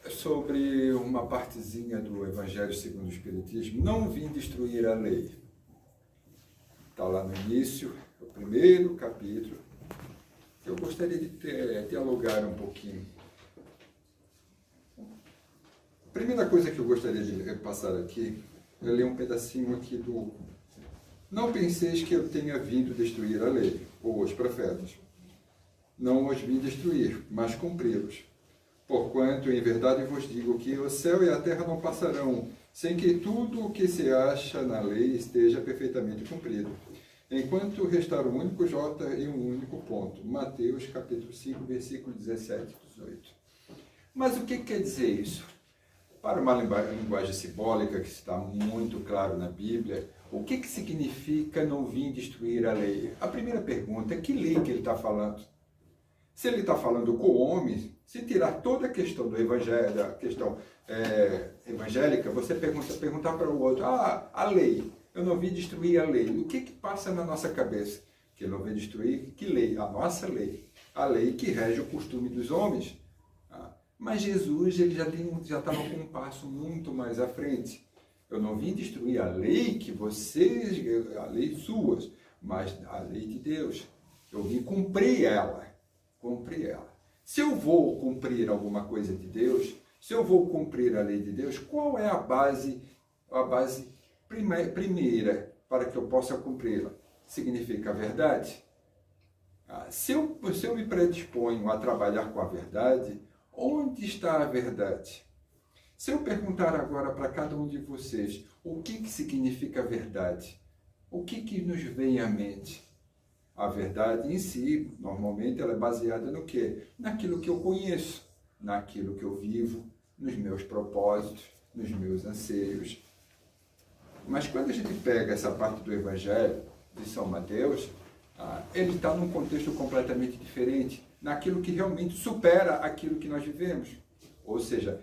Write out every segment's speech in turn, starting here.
sobre uma partezinha do Evangelho segundo o Espiritismo. Não vim destruir a lei. Está lá no início, o primeiro capítulo. Eu gostaria de dialogar um pouquinho. A primeira coisa que eu gostaria de passar aqui, é ler um pedacinho aqui do... Não penseis que eu tenha vindo destruir a lei, ou os profetas. Não os vim destruir, mas cumpri-los. Porquanto, em verdade vos digo que o céu e a terra não passarão, sem que tudo o que se acha na lei esteja perfeitamente cumprido. Enquanto restar um único J e um único ponto. Mateus, capítulo 5, versículo 17 e 18. Mas o que quer dizer isso? Para uma linguagem simbólica, que está muito claro na Bíblia, o que significa não vim destruir a lei? A primeira pergunta é que lei que ele está falando? Se ele está falando com o homem, se tirar toda a questão do evangelho, a questão evangélica, você perguntar para o outro, a lei, eu não vim destruir a lei. O que passa na nossa cabeça? Que eu não vim destruir, que lei? A nossa lei. A lei que rege o costume dos homens. Mas Jesus ele já estava com um passo muito mais à frente. Eu não vim destruir a lei que vocês, a lei suas, mas a lei de Deus. Eu vim cumprir ela. Cumprir ela. Se eu vou cumprir alguma coisa de Deus, se eu vou cumprir a lei de Deus, qual é a base primeira para que eu possa cumpri-la? Significa a verdade. Se eu me predisponho a trabalhar com a verdade, onde está a verdade? Se eu perguntar agora para cada um de vocês o que significa verdade, o que nos vem à mente? A verdade em si, normalmente, ela é baseada no quê? Naquilo que eu conheço, naquilo que eu vivo, nos meus propósitos, nos meus anseios. Mas quando a gente pega essa parte do Evangelho de São Mateus, ele está num contexto completamente diferente, naquilo que realmente supera aquilo que nós vivemos. Ou seja,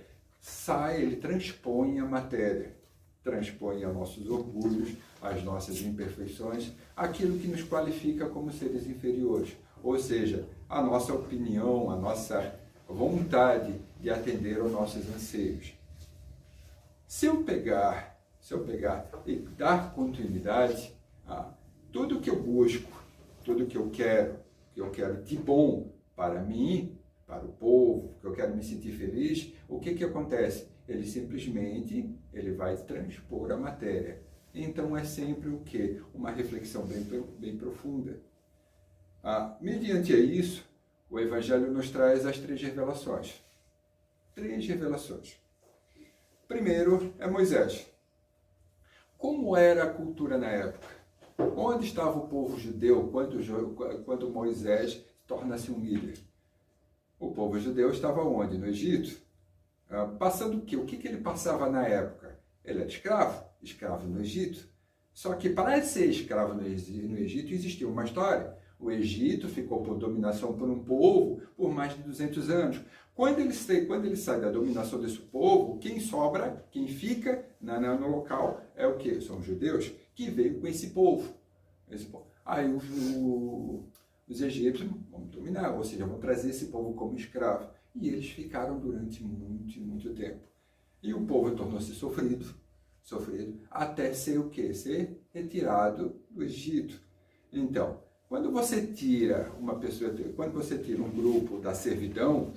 ele transpõe a matéria, transpõe os nossos orgulhos, as nossas imperfeições, aquilo que nos qualifica como seres inferiores. Ou seja, a nossa opinião, a nossa vontade de atender aos nossos anseios. Se eu pegar e dar continuidade a tudo que eu busco, tudo que eu quero de bom para mim, para o povo, que eu quero me sentir feliz, o que acontece? Ele simplesmente vai transpor a matéria. Então é sempre o quê? Uma reflexão bem profunda. Mediante isso, o Evangelho nos traz as 3 revelações. 3 revelações. Primeiro é Moisés. Como era a cultura na época? Onde estava o povo judeu quando Moisés torna-se um líder? O povo judeu estava onde? No Egito. Passando o quê? O que ele passava na época? Ele era escravo no Egito. Só que para ser escravo no Egito existia uma história. O Egito ficou por dominação por um povo por mais de 200 anos. Quando ele sai da dominação desse povo, quem sobra, quem fica no local é o quê? São os judeus que veio com esse povo. Aí os egípcios vão dominar, ou seja, vão trazer esse povo como escravo. E eles ficaram durante muito tempo. E o povo tornou-se sofrido, até ser o quê? Ser retirado do Egito. Então, quando você tira um grupo da servidão,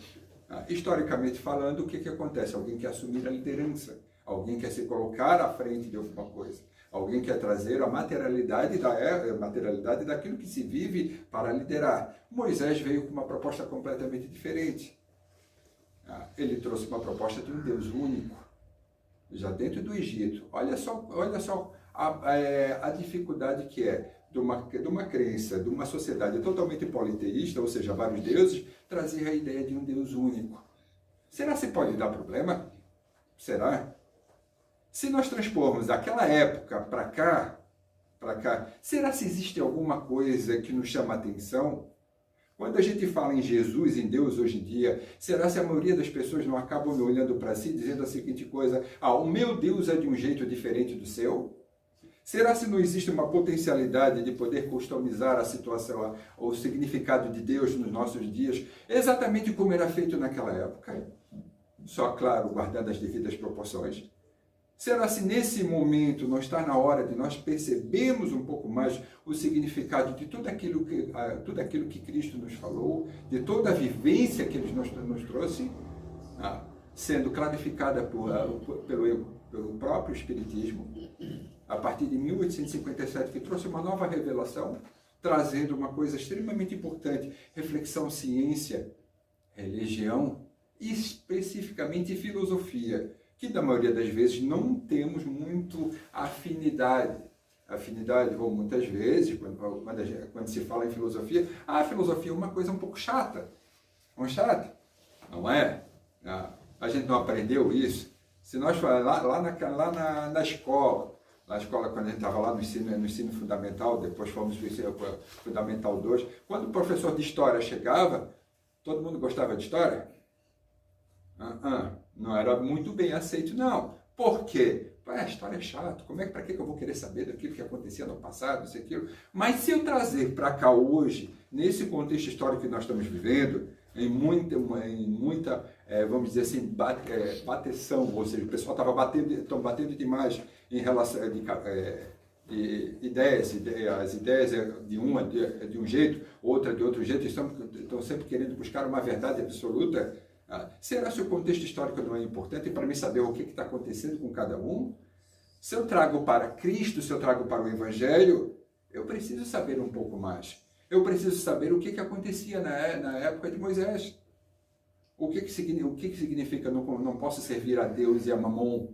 historicamente falando, o que acontece? Alguém quer assumir a liderança, alguém quer se colocar à frente de alguma coisa, alguém quer trazer a materialidade daquilo que se vive para liderar. Moisés veio com uma proposta completamente diferente. Ele trouxe uma proposta de um Deus único, já dentro do Egito. Olha só a dificuldade que é de uma crença, de uma sociedade totalmente politeísta, ou seja, vários deuses, trazer a ideia de um Deus único. Será que pode dar problema? Será? Se nós transpormos daquela época para cá, será se existe alguma coisa que nos chama a atenção? Quando a gente fala em Jesus, em Deus hoje em dia, será se a maioria das pessoas não acabam olhando para si dizendo a seguinte coisa: o meu Deus é de um jeito diferente do seu? Será se não existe uma potencialidade de poder customizar a situação, o significado de Deus nos nossos dias, exatamente como era feito naquela época? só claro, guardando as devidas proporções? Será se nesse momento não está na hora de nós percebermos um pouco mais o significado de tudo aquilo que Cristo nos falou, de toda a vivência que Ele nos trouxe, sendo clarificada pelo próprio Espiritismo, a partir de 1857, que trouxe uma nova revelação, trazendo uma coisa extremamente importante: reflexão, ciência, religião, especificamente filosofia, que na maioria das vezes não temos muito afinidade, ou muitas vezes, quando se fala em filosofia, a filosofia é uma coisa um pouco chata. Não é chata? Não é? A gente não aprendeu isso. Se nós lá na escola, quando a gente estava lá no ensino fundamental, depois fomos para o ensino fundamental 2, quando o professor de história chegava, todo mundo gostava de história? Não era muito bem aceito, não. Por quê? A história é chata. Para que eu vou querer saber daquilo que acontecia no passado, isso e aquilo? Mas se eu trazer para cá hoje, nesse contexto histórico que nós estamos vivendo, em muita vamos dizer assim, bateção, ou seja, o pessoal estava batendo demais em relação de ideias, as ideias de um jeito, outra de outro jeito, estão sempre querendo buscar uma verdade absoluta. Será que o contexto histórico não é importante para mim saber o que está acontecendo com cada um? Se eu trago para Cristo, se eu trago para o Evangelho, eu preciso saber um pouco mais. Eu preciso saber o que acontecia na época de Moisés. O que significa não posso servir a Deus e a Mamon?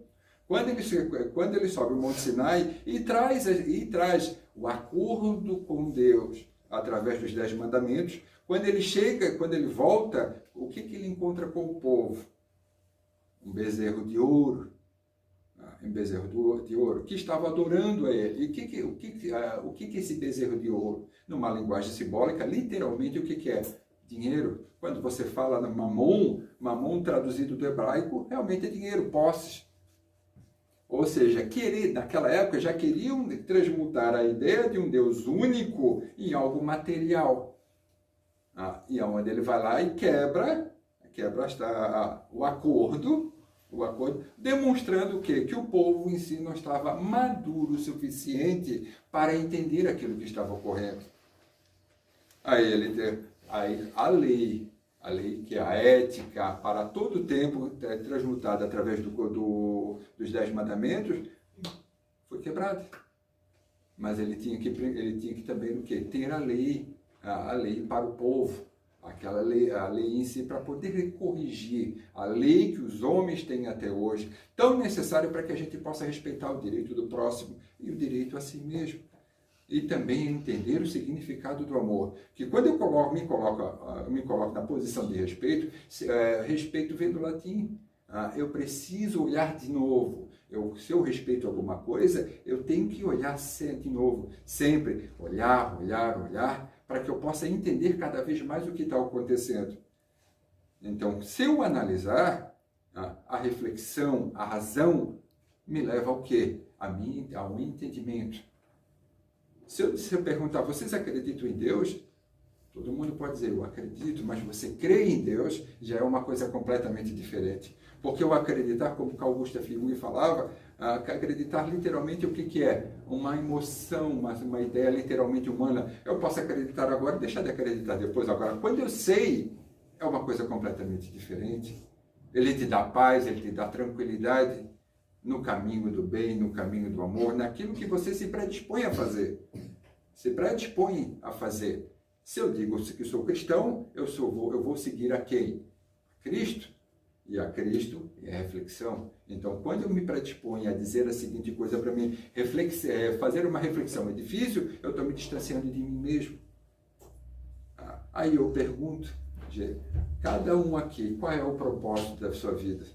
Quando ele sobe o Monte Sinai e traz o acordo com Deus através dos 10 mandamentos, quando ele volta, o que ele encontra com o povo? Um bezerro de ouro. Que estava adorando a ele. E o que é esse bezerro de ouro? Numa linguagem simbólica, literalmente o que é? Dinheiro. Quando você fala mamon traduzido do hebraico, realmente é dinheiro, posses. Ou seja, naquela época já queriam transmutar a ideia de um Deus único em algo material. E onde ele vai lá e quebra o acordo, demonstrando o quê? Que o povo em si não estava maduro o suficiente para entender aquilo que estava ocorrendo. Aí a lei que é a ética para todo o tempo transmutada através dos 10 mandamentos, foi quebrada. Mas ele tinha que também o quê? Ter a lei para o povo, a lei em si, para poder corrigir a lei que os homens têm até hoje, tão necessária para que a gente possa respeitar o direito do próximo e o direito a si mesmo. E também entender o significado do amor. Que quando eu me coloco na posição de respeito, respeito vem do latim. Eu preciso olhar de novo. Se eu respeito alguma coisa, eu tenho que olhar de novo. Sempre olhar, para que eu possa entender cada vez mais o que está acontecendo. Então, se eu analisar, a reflexão, a razão, me leva ao quê? Ao entendimento. Se eu perguntar, vocês acreditam em Deus? Todo mundo pode dizer, eu acredito, mas você crê em Deus já é uma coisa completamente diferente. Porque eu acreditar, como Carl Gustav Jung falava, acreditar literalmente o que é? Uma emoção, uma ideia literalmente humana. Eu posso acreditar agora e deixar de acreditar depois. Agora, quando eu sei, é uma coisa completamente diferente. Ele te dá paz, ele te dá tranquilidade no caminho do bem, no caminho do amor, naquilo que você se predispõe a fazer. Se eu digo que sou cristão, eu vou seguir a quem? Cristo. E a Cristo é a reflexão. Então, quando eu me predisponho a dizer a seguinte coisa para mim, fazer uma reflexão é difícil, eu estou me distanciando de mim mesmo. Aí eu pergunto, cada um aqui, qual é o propósito da sua vida?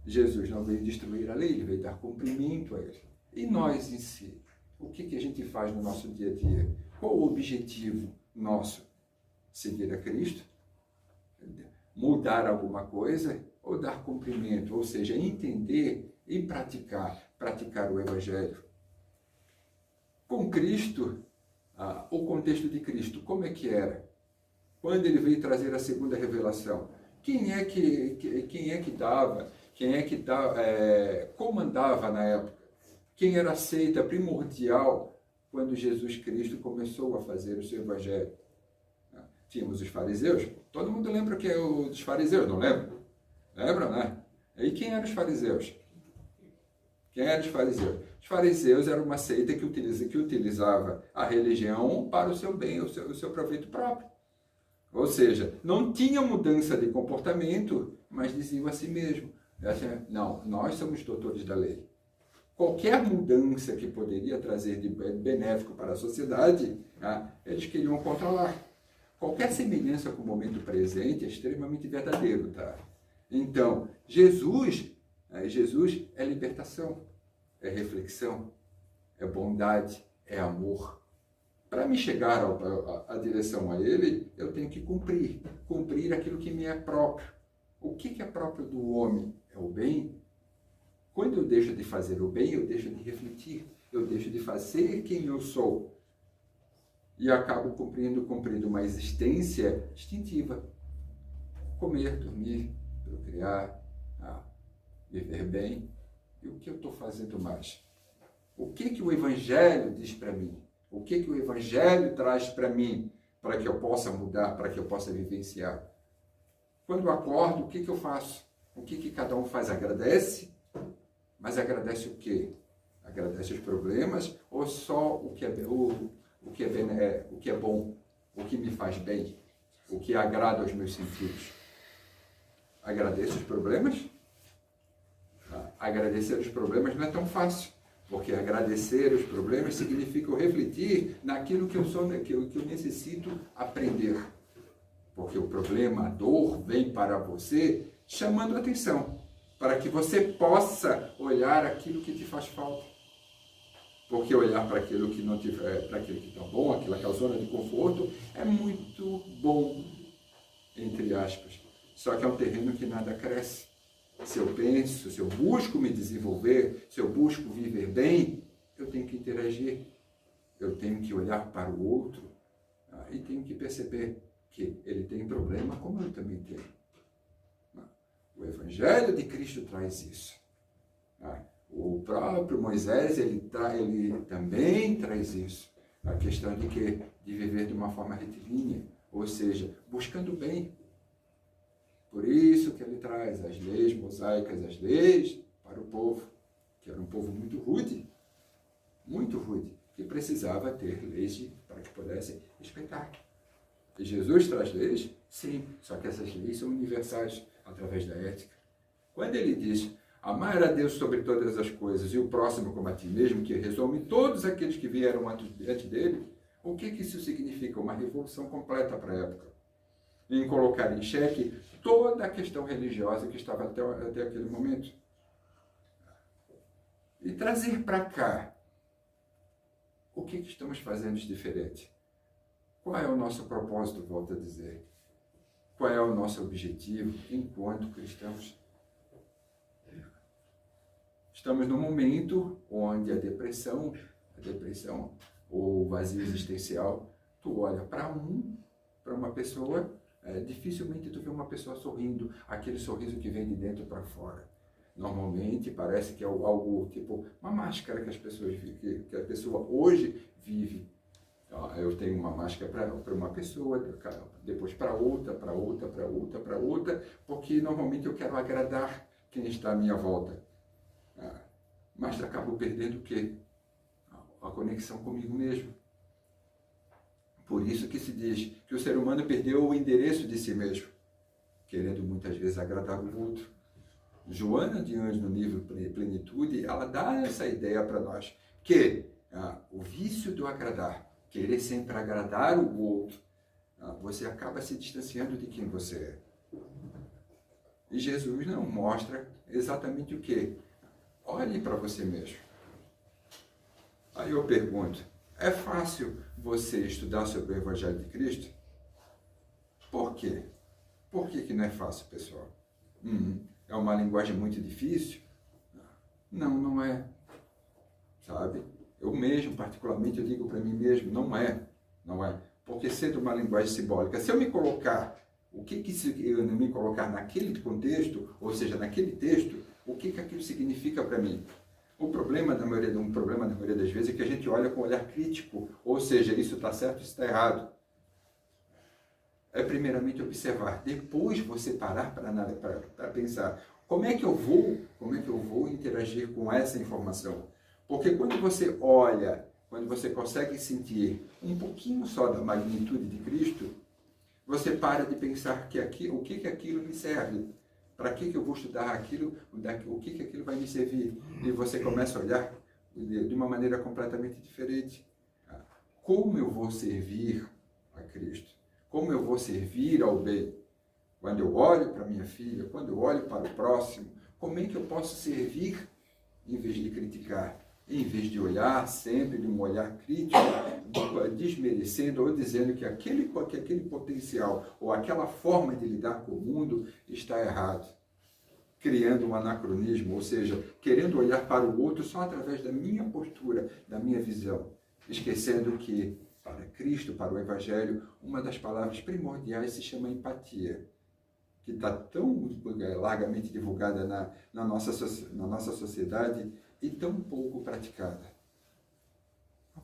Jesus não veio destruir a lei, ele veio dar cumprimento a ela. E nós em si, o que a gente faz no nosso dia a dia? Qual o objetivo nosso? Seguir a Cristo? Mudar alguma coisa? Ou dar cumprimento? Ou seja, entender e praticar o Evangelho. Com Cristo, o contexto de Cristo, como é que era? Quando ele veio trazer a segunda revelação, comandava na época? Quem era a seita primordial quando Jesus Cristo começou a fazer o seu evangelho? Tínhamos os fariseus. Todo mundo lembra que é os fariseus, não lembra? Lembra, né? E quem eram os fariseus? Quem eram os fariseus? Os fariseus eram uma seita que utilizava a religião para o seu bem, o seu proveito próprio. Ou seja, não tinha mudança de comportamento, mas diziam a si mesmo: não, nós somos doutores da lei. Qualquer mudança que poderia trazer de benéfico para a sociedade, eles queriam controlar. Qualquer semelhança com o momento presente é extremamente verdadeiro, tá? Então, Jesus é libertação, é reflexão, é bondade, é amor. Para me chegar à direção a Ele, eu tenho que cumprir aquilo que me é próprio. O que é próprio do homem? É o bem. Quando eu deixo de fazer o bem, eu deixo de refletir, eu deixo de fazer quem eu sou. E acabo cumprindo uma existência instintiva. Comer, dormir, procriar, viver bem. E o que eu estou fazendo mais? O que o Evangelho diz para mim? O que o Evangelho traz para mim, para que eu possa mudar, para que eu possa vivenciar? Quando eu acordo, o que eu faço? O que cada um faz? Agradece? Mas agradece o quê? Agradece os problemas ou só o que é bom, o que me faz bem, o que agrada aos meus sentidos? Agradeço os problemas? Agradecer os problemas não é tão fácil, porque agradecer os problemas significa eu refletir naquilo que eu sou, que eu necessito aprender. Porque o problema, a dor, vem para você chamando a atenção, para que você possa olhar aquilo que te faz falta. Porque olhar para aquilo que não tiver, para aquilo que está bom, aquela zona de conforto, é muito bom, entre aspas. Só que é um terreno que nada cresce. Se eu penso, se eu busco me desenvolver, se eu busco viver bem, eu tenho que interagir. Eu tenho que olhar para o outro e tenho que perceber que ele tem problema como eu também tenho. O Evangelho de Cristo traz isso. O próprio Moisés, ele também traz isso. A questão de viver de uma forma retilínea, ou seja, buscando o bem. Por isso que ele traz as leis mosaicas, as leis para o povo, que era um povo muito rude, que precisava ter leis para que pudessem respeitar. E Jesus traz leis? Sim, só que essas leis são universais, através da ética. Quando ele diz amar a Deus sobre todas as coisas e o próximo como a ti mesmo, que resume todos aqueles que vieram antes dele, o que isso significa? Uma revolução completa para a época. Em colocar em xeque toda a questão religiosa que estava até aquele momento. E trazer para cá o que estamos fazendo de diferente. Qual é o nosso propósito, volto a dizer? Qual é o nosso objetivo enquanto cristãos? Estamos num momento onde a depressão ou o vazio existencial, tu olha para uma pessoa, dificilmente tu vê uma pessoa sorrindo, aquele sorriso que vem de dentro para fora. Normalmente parece que é algo tipo uma máscara que as pessoas vivem, que a pessoa hoje vive. Eu tenho uma máscara para uma pessoa, depois para outra, porque normalmente eu quero agradar quem está à minha volta. Mas acabo perdendo o quê? A conexão comigo mesmo. Por isso que se diz que o ser humano perdeu o endereço de si mesmo, querendo muitas vezes agradar o outro. Joana de Anjos, no livro Plenitude, ela dá essa ideia para nós, que o vício do agradar, querer sempre agradar o outro, você acaba se distanciando de quem você é. E Jesus não mostra exatamente o quê? Olhe para você mesmo. Aí eu pergunto, é fácil você estudar sobre o Evangelho de Cristo? Por quê? Por que não é fácil, pessoal? É uma linguagem muito difícil? Não é. Sabe? Eu mesmo, particularmente, eu digo para mim mesmo, não é. Porque sendo uma linguagem simbólica, se eu me colocar o que eu me colocar naquele contexto, ou seja, naquele texto, o que aquilo significa para mim. Um problema na maioria das vezes é que a gente olha com um olhar crítico, ou seja, isso está certo, isso está errado. É primeiramente observar, depois você parar para pensar, como é que eu vou interagir com essa informação? Porque quando você olha, quando você consegue sentir um pouquinho só da magnitude de Cristo, você para de pensar o que aquilo me serve, para que eu vou estudar aquilo, o que aquilo vai me servir. E você começa a olhar de uma maneira completamente diferente. Como eu vou servir a Cristo? Como eu vou servir ao bem? Quando eu olho para minha filha, quando eu olho para o próximo, como é que eu posso servir em vez de criticar? Em vez de olhar sempre de um olhar crítico, desmerecendo ou dizendo que aquele potencial ou aquela forma de lidar com o mundo está errado, criando um anacronismo, ou seja, querendo olhar para o outro só através da minha postura, da minha visão, esquecendo que para Cristo, para o Evangelho, uma das palavras primordiais se chama empatia, que está tão largamente divulgada na nossa sociedade e tão pouco praticada.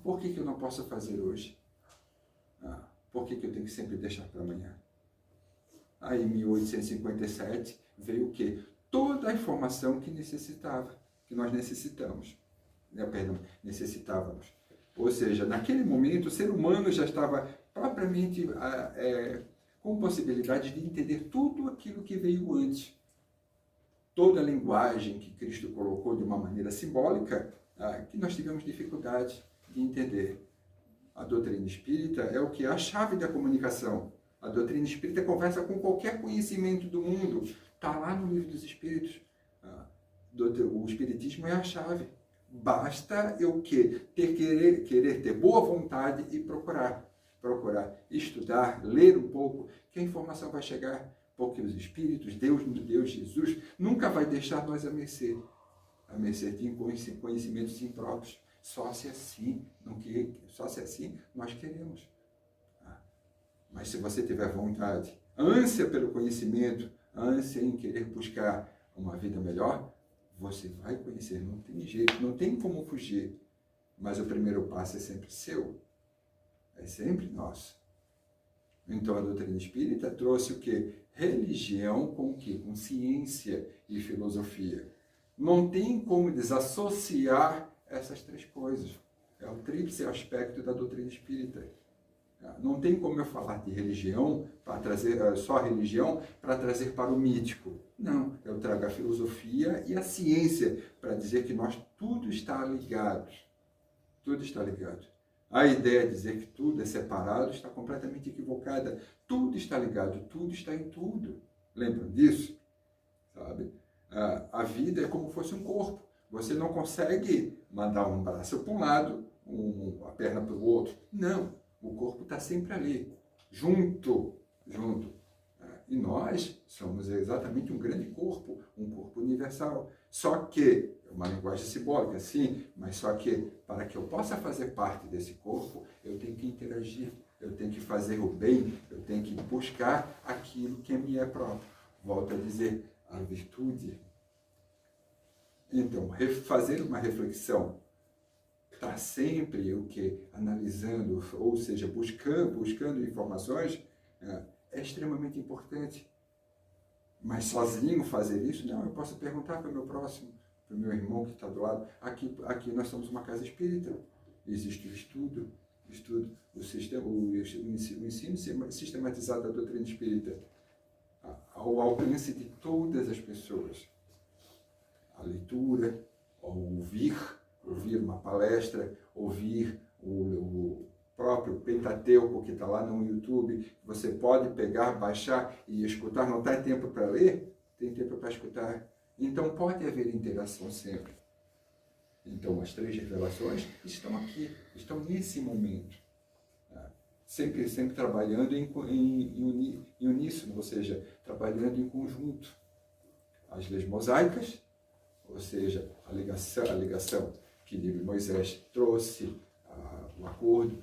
Por que eu não posso fazer hoje? Por que eu tenho que sempre deixar para amanhã? Aí, em 1857, veio o quê? Toda a informação que nós necessitávamos. Ou seja, naquele momento, o ser humano já estava propriamente com possibilidade de entender tudo aquilo que veio antes. Toda a linguagem que Cristo colocou de uma maneira simbólica, que nós tivemos dificuldade de entender. A doutrina espírita é o que? A chave da comunicação. A doutrina espírita conversa com qualquer conhecimento do mundo. Está lá no Livro dos Espíritos. O Espiritismo é a chave. Basta eu querer ter boa vontade e procurar estudar, ler um pouco, que a informação vai chegar, porque os Espíritos, Deus, Jesus, nunca vai deixar nós a mercê de conhecimentos impróprios, só se assim nós queremos. Mas se você tiver vontade, ânsia pelo conhecimento, ânsia em querer buscar uma vida melhor, você vai conhecer, não tem jeito, não tem como fugir. Mas o primeiro passo é sempre seu, é sempre nosso. Então a doutrina espírita trouxe o quê? Religião com o quê? Com ciência e filosofia. Não tem como desassociar essas três coisas. É o tríplice aspecto da doutrina espírita. Não tem como eu falar de religião, para trazer só religião, para trazer para o mítico. Não, eu trago a filosofia e a ciência para dizer que tudo está ligado. Tudo está ligado. A ideia de dizer que tudo é separado está completamente equivocada. Tudo está ligado, tudo está em tudo. Lembram disso? Sabe? A vida é como se fosse um corpo. Você não consegue mandar um braço para um lado, a perna para o outro. Não. O corpo está sempre ali, junto. E nós somos exatamente um grande corpo, um corpo universal. Só que, é uma linguagem simbólica, sim, mas só que para que eu possa fazer parte desse corpo, eu tenho que interagir, eu tenho que fazer o bem, eu tenho que buscar aquilo que me é próprio. Volto a dizer, a virtude. Então, fazer uma reflexão, está sempre o que? Analisando, ou seja, buscando informações, é extremamente importante. Mas sozinho fazer isso, não, eu posso perguntar para o meu próximo, para o meu irmão que está do lado. Aqui nós somos uma casa espírita, existe o estudo, o ensino sistematizado da doutrina espírita, ao alcance de todas as pessoas. A leitura, ao ouvir uma palestra, ouvir o próprio Pentateuco que está lá no YouTube, você pode pegar, baixar e escutar. Não tem tempo para ler? Tem tempo para escutar. Então pode haver interação sempre. Então as três revelações estão aqui, estão nesse momento. Sempre trabalhando em uníssono, ou seja, trabalhando em conjunto. As leis mosaicas, ou seja, a ligação que Moisés trouxe, o acordo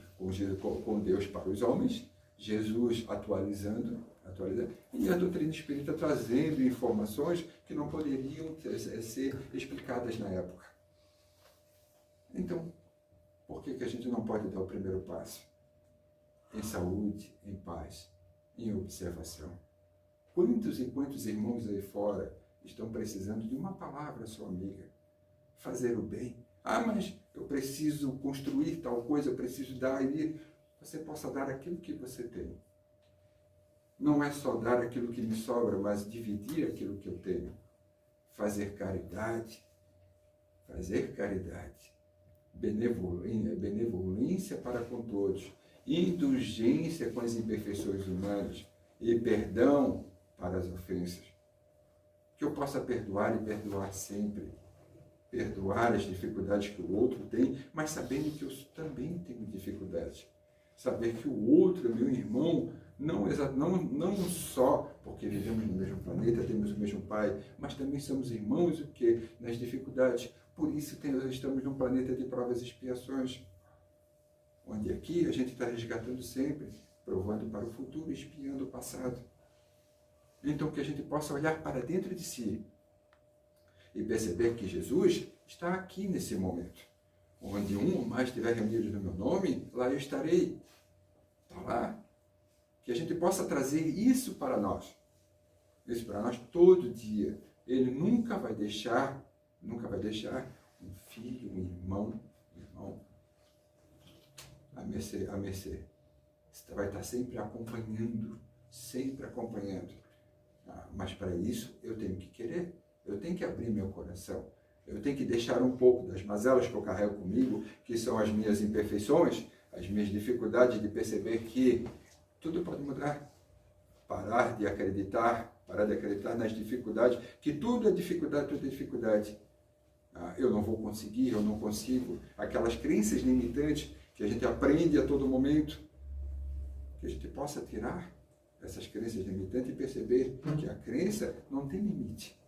com Deus para os homens, Jesus atualizando atualizando. E a doutrina espírita trazendo informações que não poderiam ser explicadas na época. Então, por que a gente não pode dar o primeiro passo? Em saúde, em paz, em observação. Quantos e quantos irmãos aí fora estão precisando de uma palavra, sua amiga? Fazer o bem. Ah, mas eu preciso construir tal coisa, eu preciso dar ali. Você possa dar aquilo que você tem. Não é só dar aquilo que me sobra, mas dividir aquilo que eu tenho. Fazer caridade. Fazer caridade. Benevolência para com todos. Indulgência com as imperfeições humanas. E perdão para as ofensas. Que eu possa perdoar e perdoar sempre. Perdoar as dificuldades que o outro tem, mas sabendo que eu também tenho dificuldades. Saber que o outro é meu irmão, não só porque vivemos no mesmo planeta, temos o mesmo pai, mas também somos irmãos o quê? Nas dificuldades. Por isso estamos num planeta de provas e expiações, onde aqui a gente está resgatando sempre, provando para o futuro e expiando o passado. Então que a gente possa olhar para dentro de si e perceber que Jesus está aqui nesse momento. Onde um ou mais estiver reunidos no meu nome, lá eu estarei. Está lá. Que a gente possa trazer isso para nós. Isso para nós todo dia. Ele nunca vai deixar um filho, um irmão a mercê. Você vai estar sempre acompanhando. Mas para isso eu tenho que querer. Eu tenho que abrir meu coração. Eu tenho que deixar um pouco das mazelas que eu carrego comigo, que são as minhas imperfeições, as minhas dificuldades de perceber que tudo pode mudar. Parar de acreditar nas dificuldades, que tudo é dificuldade. Eu não vou conseguir, eu não consigo. Aquelas crenças limitantes que a gente aprende a todo momento. Que a gente possa tirar essas crenças limitantes e perceber que a crença não tem limite.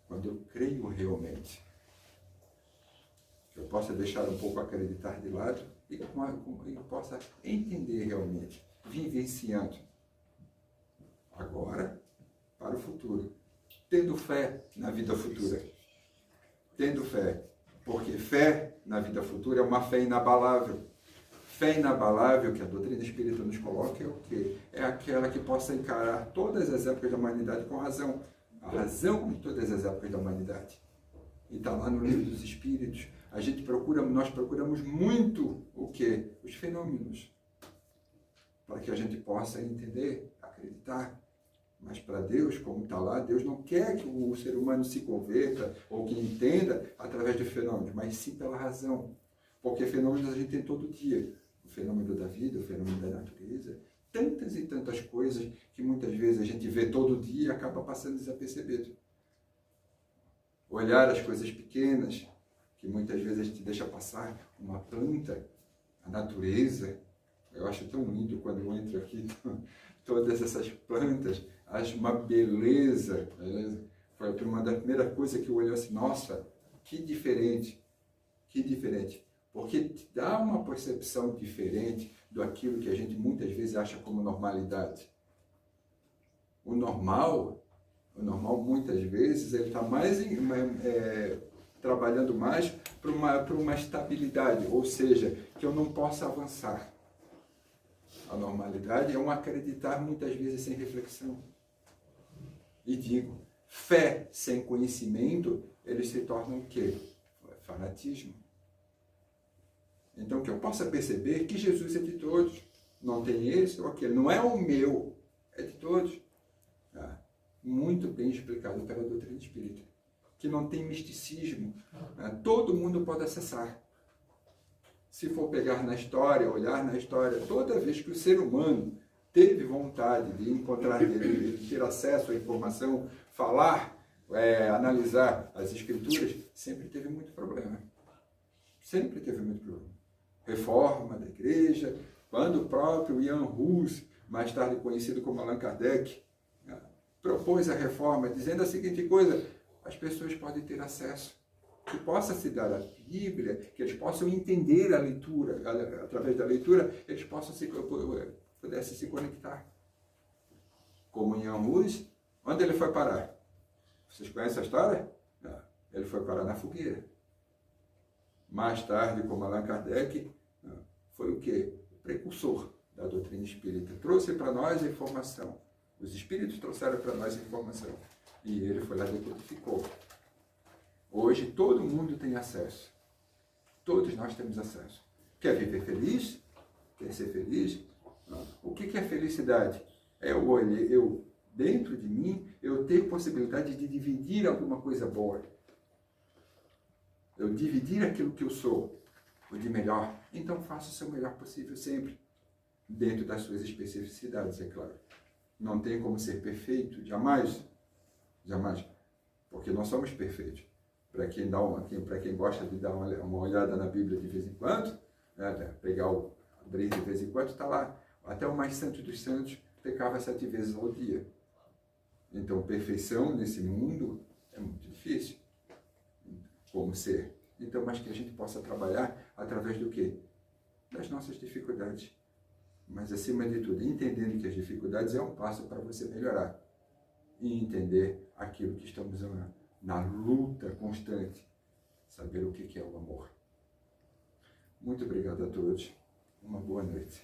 Quando eu creio realmente, que eu possa deixar um pouco acreditar de lado e que eu possa entender realmente, vivenciando. Agora, para o futuro, tendo fé na vida futura. Tendo fé, porque fé na vida futura é uma fé inabalável. Fé inabalável que a doutrina espírita nos coloca é o quê? É aquela que possa encarar todas as épocas da humanidade com razão. A razão de todas as épocas da humanidade. E está lá no livro dos Espíritos. Nós procuramos muito o quê? Os fenômenos. Para que a gente possa entender, acreditar. Mas para Deus, como está lá, Deus não quer que o ser humano se converta ou que entenda através de fenômenos, mas sim pela razão. Porque fenômenos a gente tem todo dia. O fenômeno da vida, o fenômeno da natureza. Tantas e tantas coisas que muitas vezes a gente vê todo dia e acaba passando desapercebido. Olhar as coisas pequenas, que muitas vezes a gente deixa passar, uma planta, a natureza. Eu acho tão lindo quando eu entro aqui, todas essas plantas, acho uma beleza. Foi uma das primeiras coisas que eu olhei assim, nossa, que diferente. Porque te dá uma percepção diferente daquilo que a gente muitas vezes acha como normalidade. O normal muitas vezes, ele está trabalhando mais para uma estabilidade, ou seja, que eu não possa avançar. A normalidade é um acreditar muitas vezes sem reflexão. E digo, fé sem conhecimento, eles se tornam o quê? Fanatismo. Então, que eu possa perceber que Jesus é de todos. Não tem esse ou aquele. Não é o meu, é de todos. Muito bem explicado pela doutrina espírita. Que não tem misticismo. Todo mundo pode acessar. Se for pegar na história, olhar na história, toda vez que o ser humano teve vontade de encontrar, de ter acesso à informação, falar, analisar as escrituras, sempre teve muito problema. Sempre teve muito problema. Reforma da igreja, quando o próprio Jan Hus, mais tarde conhecido como Allan Kardec, propôs a reforma, dizendo a seguinte coisa: as pessoas podem ter acesso, que possa se dar a Bíblia, que eles possam entender a leitura, através da leitura, eles pudessem se conectar. Comunhão Hus, onde ele foi parar? Vocês conhecem a história? Não. Ele foi parar na fogueira. Mais tarde, como Allan Kardec, foi o quê? O precursor da doutrina espírita. Trouxe para nós a informação. Os espíritos trouxeram para nós a informação. E ele foi lá e decodificou. Hoje todo mundo tem acesso. Todos nós temos acesso. Quer viver feliz? Quer ser feliz? O que é felicidade? É eu, dentro de mim, eu ter possibilidade de dividir alguma coisa boa. Eu dividir aquilo que eu sou, o de melhor. Então faça o seu melhor possível sempre. Dentro das suas especificidades, é claro. Não tem como ser perfeito, jamais. Jamais. Porque nós somos perfeitos. Para quem gosta de dar uma olhada na Bíblia de vez em quando, pegar abrir de vez em quando, está lá. Até o mais santo dos santos pecava 7 vezes ao dia. Então, perfeição nesse mundo é muito difícil. Como ser. Então, mas que a gente possa trabalhar através do quê? Das nossas dificuldades. Mas, acima de tudo, entendendo que as dificuldades é um passo para você melhorar. E entender aquilo que estamos na luta constante. Saber o que é o amor. Muito obrigado a todos. Uma boa noite.